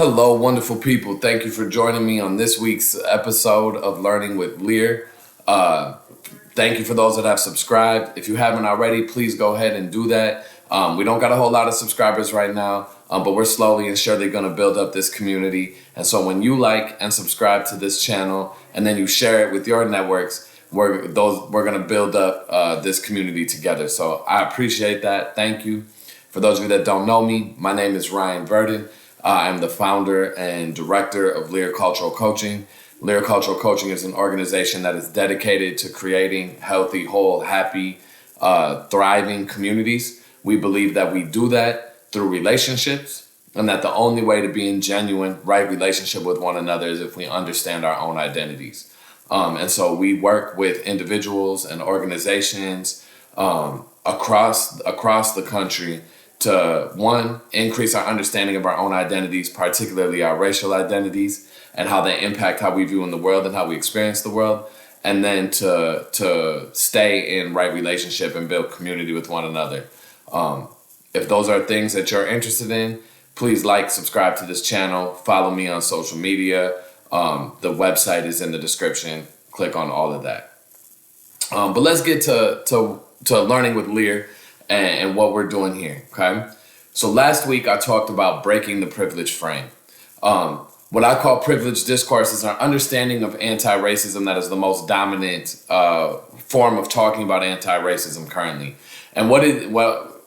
Hello, wonderful people. Thank you for joining me on this week's episode of Learning with Lir. Thank you for those that have subscribed. If you haven't already, please go ahead and do that. We don't got a whole lot of subscribers right now, but we're slowly and surely going to build up this community. And so when you like and subscribe to this channel and then you share it with your networks, we're going to build up this community together. So I appreciate that. Thank you. For those of you that don't know me, my name is Ryan Virden. I'm the founder and director of Lir Cultural Coaching. Lir Cultural Coaching is an organization that is dedicated to creating healthy, whole, happy, thriving communities. We believe that we do that through relationships, and that the only way to be in genuine, right relationship with one another is if we understand our own identities. And so we work with individuals and organizations across the country to, one, increase our understanding of our own identities, particularly our racial identities, and how they impact how we view in the world and how we experience the world, and then to stay in right relationship and build community with one another. If those are things that you're interested in, please like, subscribe to this channel, follow me on social media. The website is in the description. Click on all of that. But let's get to learning with Lir and what we're doing here, okay? So last week I talked about breaking the privilege frame. What I call privilege discourse is our understanding of anti-racism that is the most dominant form of talking about anti-racism currently. And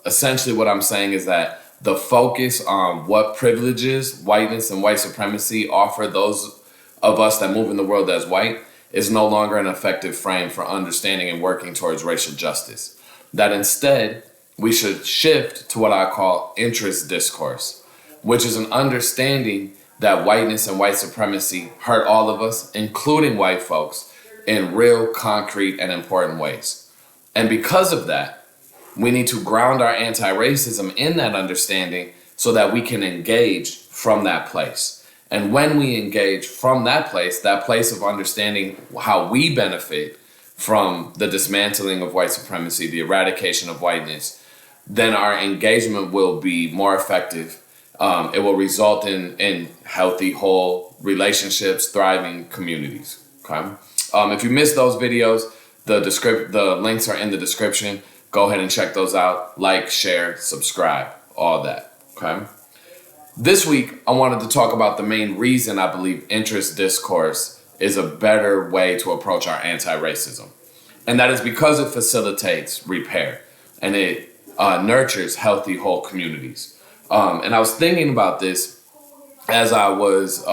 essentially what I'm saying is that the focus on what privileges whiteness and white supremacy offer those of us that move in the world as white is no longer an effective frame for understanding and working towards racial justice. That instead, we should shift to what I call interest discourse, which is an understanding that whiteness and white supremacy hurt all of us, including white folks, in real, concrete, and important ways. And because of that, we need to ground our anti-racism in that understanding so that we can engage from that place. And when we engage from that place of understanding how we benefit from the dismantling of white supremacy, the eradication of whiteness, then our engagement will be more effective. It will result in healthy, whole relationships, thriving communities. Okay. If you missed those videos, the links are in the description. Go ahead and check those out. Like, share, subscribe, all that. Okay. This week, I wanted to talk about the main reason I believe interest discourse is a better way to approach our anti-racism. And that is because it facilitates repair and it nurtures healthy, whole communities. And I was thinking about this as I was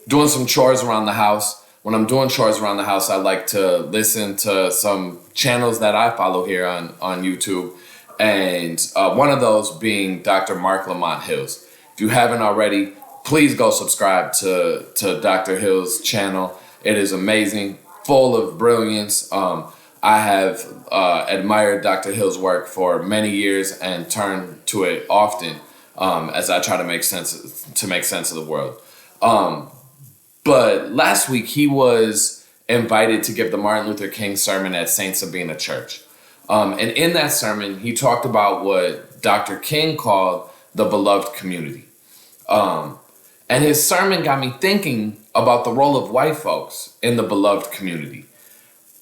doing some chores around the house. When I'm doing chores around the house, I like to listen to some channels that I follow here on YouTube. And one of those being Dr. Mark Lamont Hills. If you haven't already, please go subscribe to Dr. Hill's channel. It is amazing, full of brilliance. I have admired Dr. Hill's work for many years and turn to it often as I try to make sense of the world. But last week he was invited to give the Martin Luther King sermon at St. Sabina Church. And in that sermon, he talked about what Dr. King called the beloved community. And his sermon got me thinking about the role of white folks in the beloved community.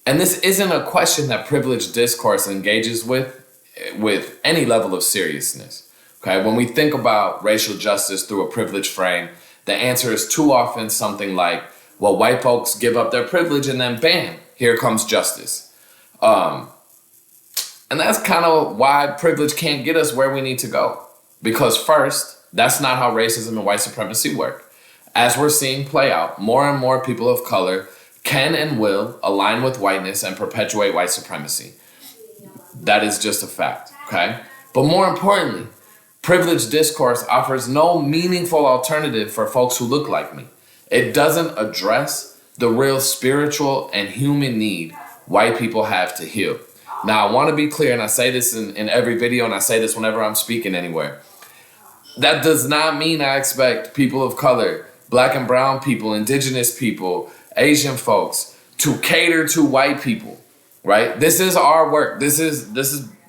And this isn't a question that privileged discourse engages with any level of seriousness. Okay, when we think about racial justice through a privilege frame, the answer is too often something like, well, white folks give up their privilege and then bam, here comes justice. And that's kind of why privilege can't get us where we need to go. Because first, that's not how racism and white supremacy work. As we're seeing play out, more and more people of color can and will align with whiteness and perpetuate white supremacy. That is just a fact, okay? But more importantly, privileged discourse offers no meaningful alternative for folks who look like me. It doesn't address the real spiritual and human need white people have to heal. Now, I want to be clear, and I say this in every video, and I say this whenever I'm speaking anywhere. That does not mean I expect people of color, black and brown people, indigenous people, Asian folks to cater to white people, right? This is our work. This is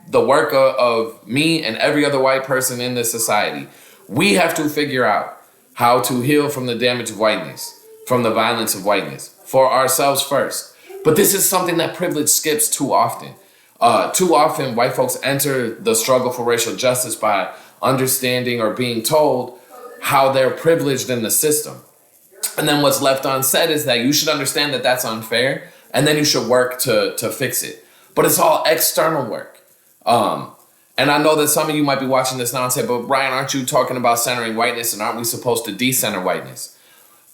the work of me and every other white person in this society. We have to figure out how to heal from the damage of whiteness, from the violence of whiteness, for ourselves first. But this is something that privilege skips too often. Too often, white folks enter the struggle for racial justice by understanding or being told how they're privileged in the system. And then what's left unsaid is that you should understand that that's unfair, and then you should work to fix it. But it's all external work. And I know that some of you might be watching this now and say, but Ryan, aren't you talking about centering whiteness, and aren't we supposed to decenter whiteness?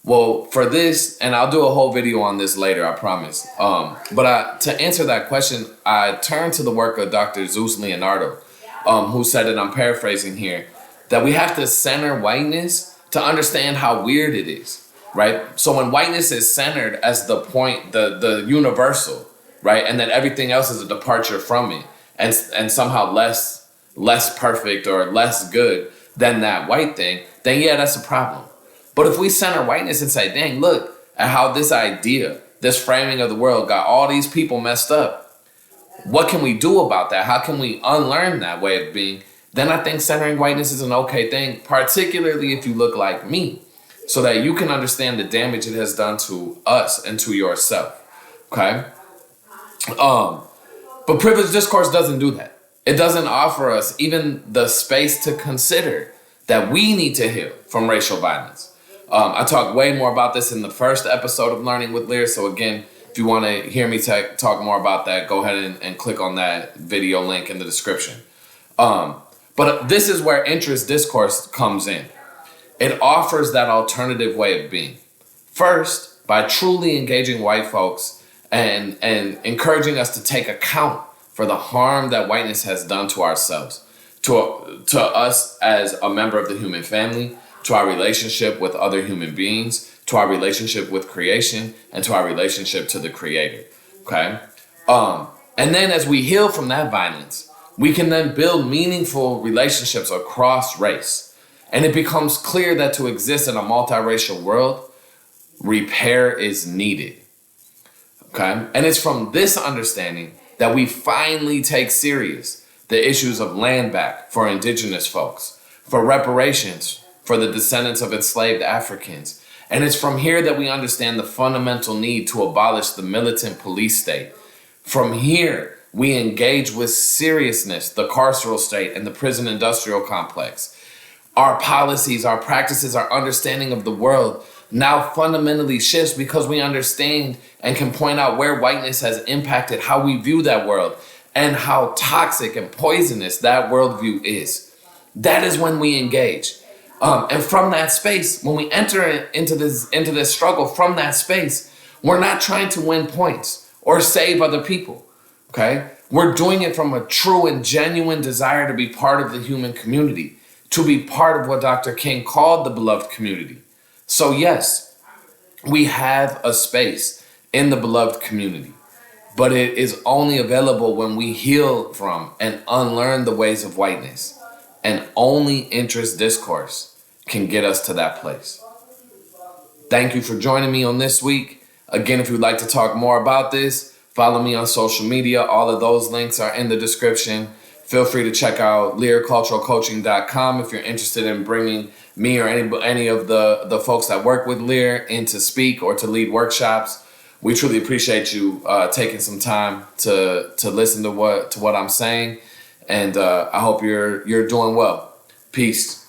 Well, for this, and I'll do a whole video on this later, I promise. But to answer that question, I turned to the work of Dr. Zeus Leonardo, who said, and I'm paraphrasing here, that we have to center whiteness to understand how weird it is, right? So when whiteness is centered as the point, the universal, right, and then everything else is a departure from it, and somehow less perfect or less good than that white thing, then yeah, that's a problem. But if we center whiteness and say, dang, look at how this idea, this framing of the world got all these people messed up, what can we do about that? How can we unlearn that way of being? Then I think centering whiteness is an okay thing, particularly if you look like me, so that you can understand the damage it has done to us and to yourself, okay? But privileged discourse doesn't do that. It doesn't offer us even the space to consider that we need to heal from racial violence. I talked way more about this in the first episode of Learning with Lir. So again, if you want to hear me talk more about that, go ahead and click on that video link in the description. But this is where interest discourse comes in. It offers that alternative way of being. First, by truly engaging white folks and encouraging us to take account for the harm that whiteness has done to ourselves, to us as a member of the human family, to our relationship with other human beings, to our relationship with creation, and to our relationship to the Creator, okay? And then as we heal from that violence, we can then build meaningful relationships across race. And it becomes clear that to exist in a multiracial world, repair is needed, okay? And it's from this understanding that we finally take serious the issues of land back for indigenous folks, for reparations for the descendants of enslaved Africans. And it's from here that we understand the fundamental need to abolish the militant police state. From here, we engage with seriousness the carceral state and the prison industrial complex. Our policies, our practices, our understanding of the world now fundamentally shifts because we understand and can point out where whiteness has impacted how we view that world and how toxic and poisonous that worldview is. That is when we engage. And from that space, when we enter into this struggle from that space, we're not trying to win points or save other people, okay? We're doing it from a true and genuine desire to be part of the human community, to be part of what Dr. King called the beloved community. So yes, we have a space in the beloved community, but it is only available when we heal from and unlearn the ways of whiteness. And only interest discourse can get us to that place. Thank you for joining me on this week. Again, if you'd like to talk more about this, follow me on social media. All of those links are in the description. Feel free to check out lirculturalcoaching.com if you're interested in bringing me or any of the folks that work with Lir in to speak or to lead workshops. We truly appreciate you taking some time to listen to what I'm saying. And I hope you're doing well. Peace.